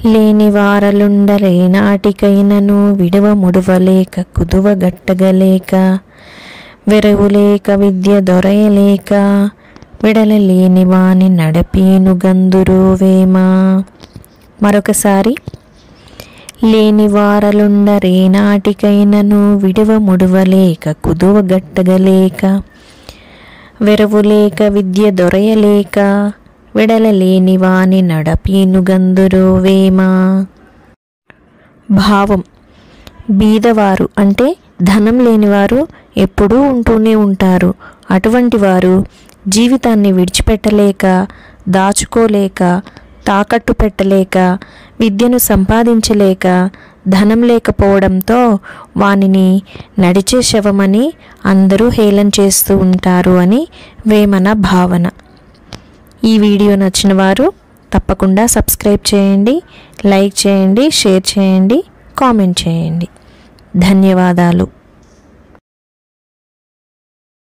లేనివారలుండరే నాటికైనను విడువ ముడువలేక కుదువ గట్టగలేక వెరవులేక విద్య దొరయలేక విడలలేని వాని నడపీను గందురు వేమ. మరొకసారి, లేనివారలుండరే నాటికైనను విడువ ముడువలేక కుదువ గట్టగలేక వెరవులేక విద్య దొరయలేక విడలలేని వాని నడపీను గందురు వేమ. భావం: బీదవారు అంటే ధనం లేనివారు ఎప్పుడూ ఉంటూనే ఉంటారు. అటువంటి వారు జీవితాన్ని విడిచిపెట్టలేక, దాచుకోలేక, తాకట్టు పెట్టలేక, విద్యను సంపాదించలేక, ధనం లేకపోవడంతో వానిని నడిచే శవమని అందరూ హేళన చేస్తూ ఉంటారు అని వేమన భావన. ఈ వీడియో నచ్చిన వారు తప్పకుండా సబ్స్క్రైబ్ చేయండి, లైక్ చేయండి, షేర్ చేయండి, కామెంట్ చేయండి. ధన్యవాదాలు.